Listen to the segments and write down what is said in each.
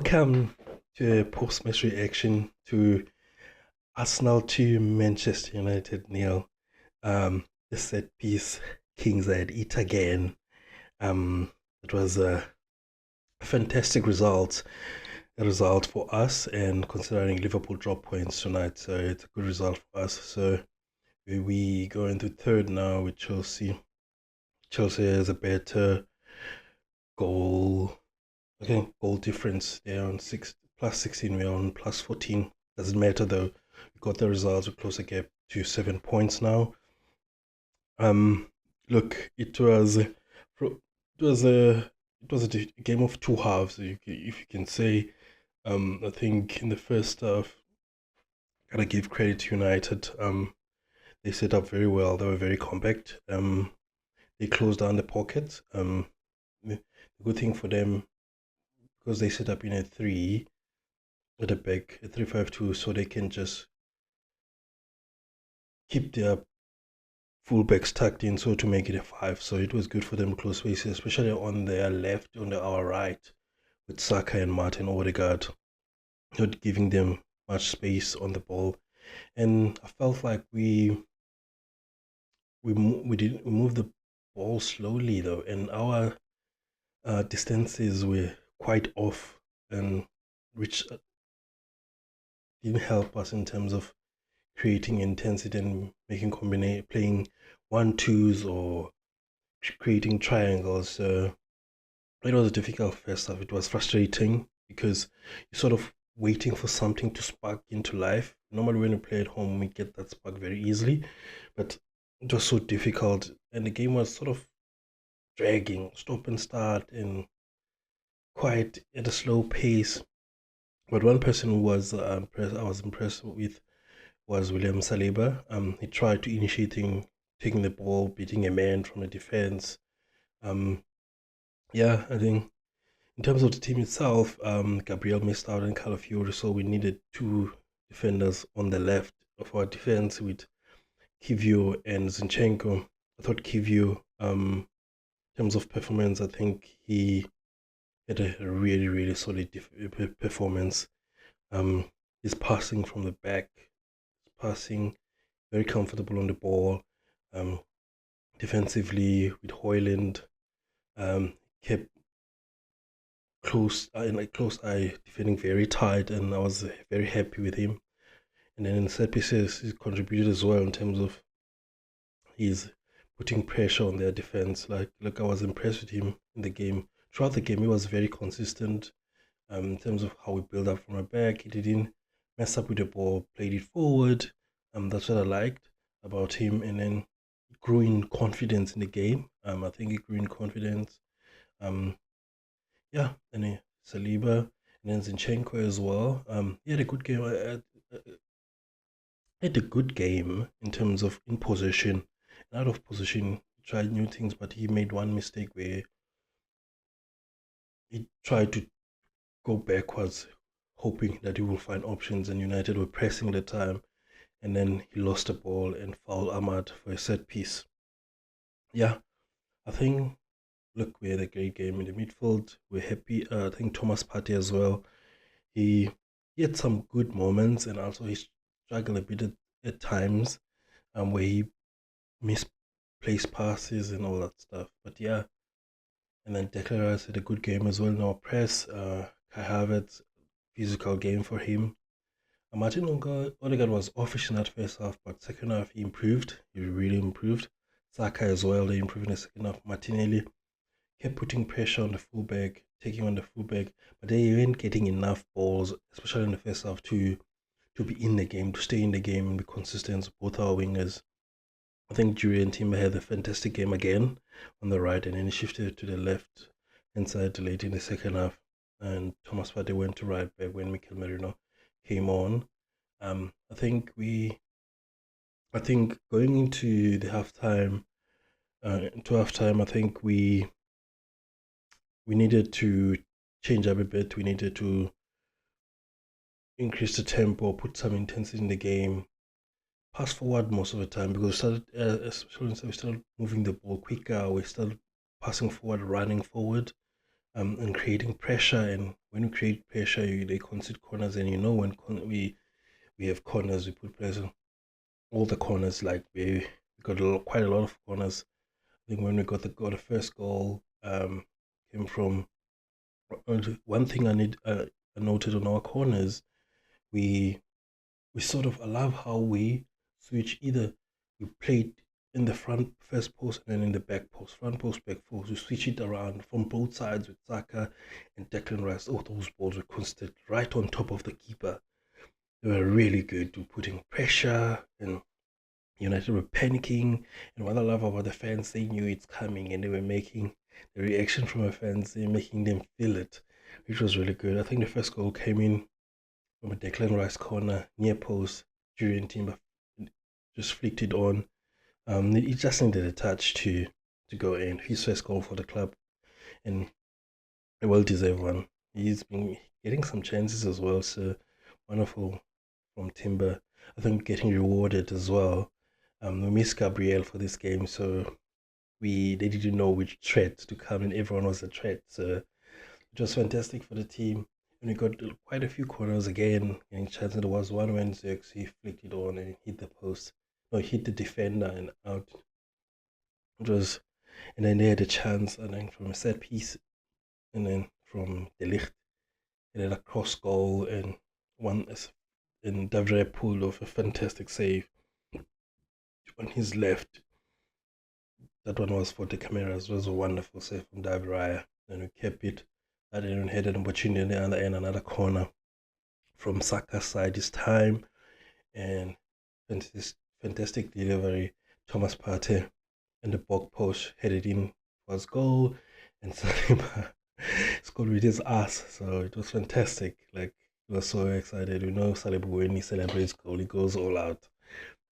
Welcome to a post-match reaction to Arsenal to Manchester United nil. The set piece Kings at it again. It was a fantastic result for us, and considering Liverpool drop points tonight, so it's a good result for us. So we go into third now with Chelsea. Chelsea has a better goal Okay, goal difference. They're on six plus 16. We're on plus 14. Doesn't matter though. We got the results. We close the gap to 7 points now. Um, Look, it was a game of two halves. If you can say, I think in the first half, gotta give credit to United. They set up very well. They were very compact. They closed down the pockets. The good thing for them because they set up in a three at the back, a 3-5-2, so they can just keep their fullbacks tucked in, so to make it a five. So it was good for them to close spaces, especially on their left, on our right, with Saka and Martin Odegaard, not giving them much space on the ball. And I felt like we moved the ball slowly though, and our distances were quite off, and which didn't help us in terms of creating intensity and making combination playing 1-2s or creating triangles. So it was a difficult first half. It was frustrating because you're sort of waiting for something to spark into life. Normally, when we play at home, we get that spark very easily, but it was so difficult, and the game was sort of dragging, stop and start, and quite at a slow pace. But one person who was I was impressed with was William Saliba. He tried to initiating taking the ball, beating a man from the defense. Um, yeah, I think in terms of the team itself, Gabriel missed out on Calafiori, so we needed two defenders on the left of our defense with Kivio and Zinchenko. I thought Kivio, in terms of performance, I think he had a really, really solid performance. Um, his passing from the back, passing very comfortable on the ball. Um, Defensively with Hoyland, kept in a close eye, defending very tight, and I was very happy with him. And then in set pieces, he contributed as well in terms of he's putting pressure on their defense. Like I was impressed with him in the game. Throughout the game, he was very consistent in terms of how we build up from our back. He didn't mess up with the ball, played it forward. That's what I liked about him. And then grew in confidence in the game. I think he grew in confidence. Um, yeah, and then Saliba and then Zinchenko as well. He had a good game. Had a good game in terms of in position and out of position. He tried new things, but he made one mistake where he tried to go backwards, hoping that he will find options, and United were pressing the time, and then he lost the ball and fouled Ahmad for a set piece. Yeah, I think look, we had a great game in the midfield. We're happy. I think Thomas Partey as well. He he had some good moments, and also he struggled a bit at times, where he misplaced passes and all that stuff. But yeah, and then Declan Rice had a good game as well. No press. Kai Havertz, physical game for him. Martin Odegaard was offish in that first half, but second half he improved. He really improved. Saka as well. They improved in the second half. Martinelli kept putting pressure on the fullback, taking on the fullback, but they weren't getting enough balls, especially in the first half, to be in the game, to stay in the game and be consistent. Both our wingers. I think Jurriën Timber had a fantastic game again on the right, and then he shifted to the left hand side late in the second half. And Thomas Partey went to right back when Mikel Merino came on. I think going into the halftime, I think we needed to change up a bit. We needed to increase the tempo, put some intensity in the game, pass forward most of the time because we started moving the ball quicker. We started passing forward, running forward. and creating pressure. And when we create pressure, they concede corners. And when we have corners, we put pressure all the corners. Like we got quite a lot of corners. I think when we got the first goal, came from one thing I noted on our corners. We we sort of, I love how we switch. Either we played in the front first post and then in the back post, front post, back post. We switch it around from both sides with Saka and Declan Rice. All those balls were constant right on top of the keeper. They were really good to putting pressure, and United were panicking. And what I love about the fans, they knew it's coming and they were making the reaction from the fans, they making them feel it, which was really good. I think the first goal came in from a Declan Rice corner near post. Julian Timber just flicked it on. He just needed a touch to go in. His first goal for the club, and a well-deserved one. He's been getting some chances as well, so wonderful from Timber. I think getting rewarded as well. We missed Gabriel for this game, so they didn't know which threat to come, and everyone was a threat. So it was fantastic for the team. And we got quite a few corners again, getting chances. There was one when Xerxes flicked it on and hit the post. No, hit the defender and out. It was, and then they had a chance, and then from a set piece, and then from De Ligt, and then a cross goal, and one and Davre pulled off a fantastic save on his left. That one was for the cameras. It was a wonderful save from David Raya. And we kept it. And then we had an opportunity on the other end, another corner from Saka's side this time. And fantastic delivery. Thomas Partey and the back post headed in for his goal. And Saliba scored with his ass. So it was fantastic. Like, we were so excited. We know Saliba, when he celebrates goal, he goes all out.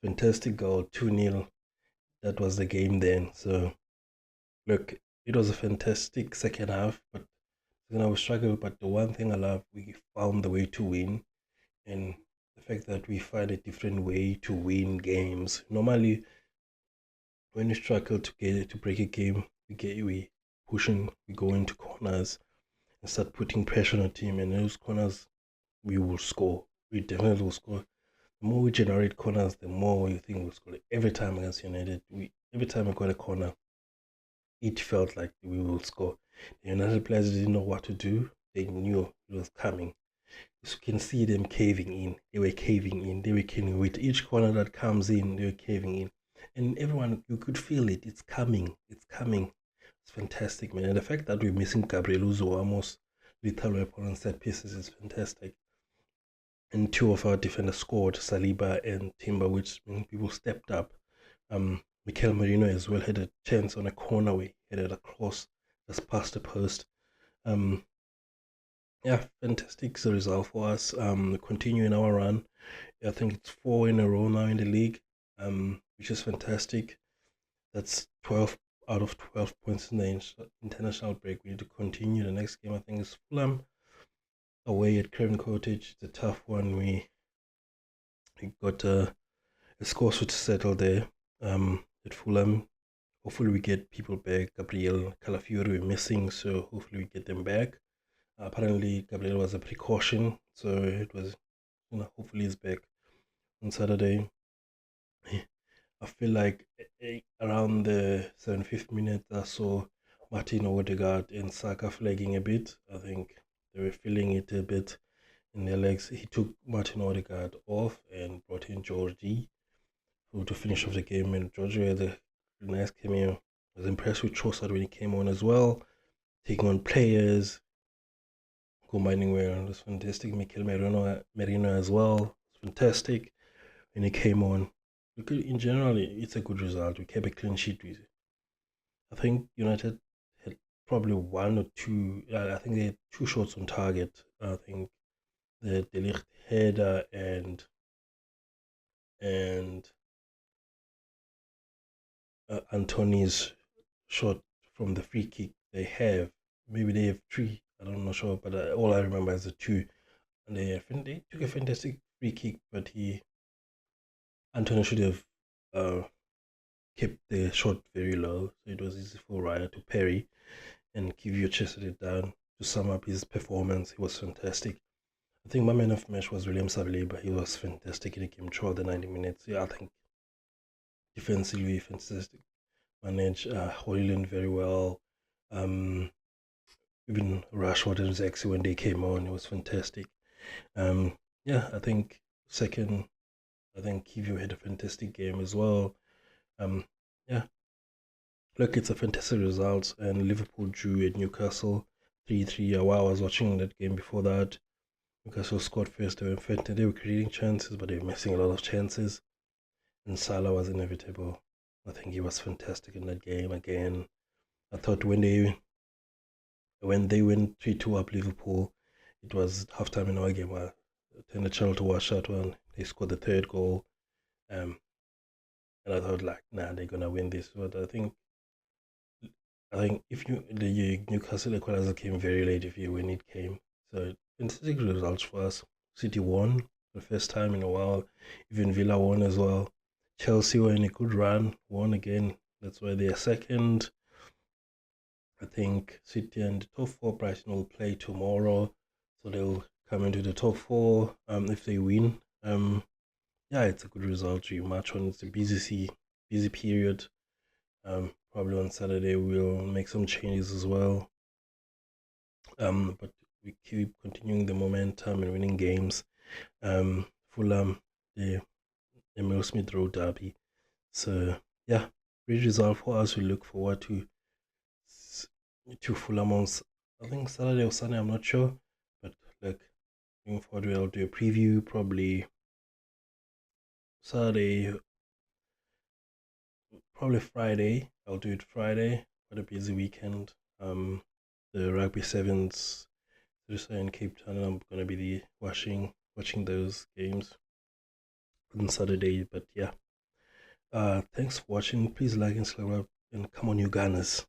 Fantastic goal, 2-0. That was the game then. So look, it was a fantastic second half, but we struggled. But the one thing I love, we found the way to win, and the fact that we find a different way to win games. Normally, when we struggle to break a game, we pushing, we go into corners and start putting pressure on the team, and those corners we will score. We definitely will score. The more we generate corners, the more you think we'll score. Every time against United, every time we got a corner, it felt like we will score. The United players didn't know what to do. They knew it was coming. You can see them caving in. They were caving in. They were caving with each corner that comes in. They were caving in, and everyone, you could feel it. It's coming. It's coming. It's fantastic, man. And the fact that we're missing Gabriel, who's almost lethal weapon on set pieces, is fantastic. And two of our defenders scored, Saliba and Timber, which people stepped up. Mikel Merino as well had a chance on a corner where he headed across just past the post. Yeah, fantastic result for us. Continuing our run. I think it's 4 in a row now in the league, which is fantastic. That's 12 out of 12 points in the international break. We need to continue. The next game, I think, is Fulham away at Craven Cottage. It's a tough one. We got a score to settle there at Fulham. Hopefully we get people back. Gabriel Calafiori we're missing, so hopefully we get them back. Apparently Gabriel was a precaution, so it was, hopefully he's back on Saturday. I feel like around the 75th minute I saw Martin Odegaard and Saka flagging a bit. I think they were feeling it a bit in their legs. He took Martin Odegaard off and brought in Georgie to finish off the game, and Georgie had a nice cameo. I was impressed with Trossard when he came on as well, taking on players, combining well. It was fantastic. Mikel Merino as well. It's fantastic when he came on. In general, it's a good result. We kept a clean sheet with it. I think United had probably one or two. I think they had two shots on target. I think the De Ligt header and Antony's shot from the free kick they have. Maybe they have three. I'm not sure, but all I remember is the two. And they took a fantastic free kick, but Antony should have kept the shot very low, so it was easy for Raya to parry. and Kivio chested it down. To sum up his performance, he was fantastic. I think my man of the match was William Saliba. He was fantastic in the game throughout the 90 minutes. Yeah, I think defensively fantastic. Managed Hoyland very well. Um, Even Rashford and Zexi when they came on, it was fantastic. Yeah, I think second, I think Kivio had a fantastic game as well. Um, yeah, look, it's a fantastic result, and Liverpool drew at Newcastle 3-3. While I was watching that game before that, Newcastle scored first. They were creating chances, but they were missing a lot of chances. And Salah was inevitable. I think he was fantastic in that game again. I thought when they went 3-2 up Liverpool, it was halftime in our game. I turned the channel to watch that one. They scored the third goal. Um, and I thought like, nah, they're gonna win this. But I think if the Newcastle equalizer came very late if you when it came. So fantastic results for us. City won for the first time in a while. Even Villa won as well. Chelsea were in a good run, won again. That's why they are second. I think City and the top four Brighton will play tomorrow, so they'll come into the top four. If they win, yeah, it's a good result to match on. It's a busy period. Probably on Saturday we'll make some changes as well. But we keep continuing the momentum and winning games. Fulham, the Emil Smith Road derby. So yeah, great result for us. We look forward to Fulham on I think Saturday or Sunday. I'm not sure, but like looking forward to it. I'll do a preview probably Saturday, probably Friday. I'll do it Friday. What a busy weekend. The rugby sevens just in Cape Town, and I'm gonna be watching those games on Saturday. But yeah, thanks for watching. Please like and subscribe, and come on, you Gunners.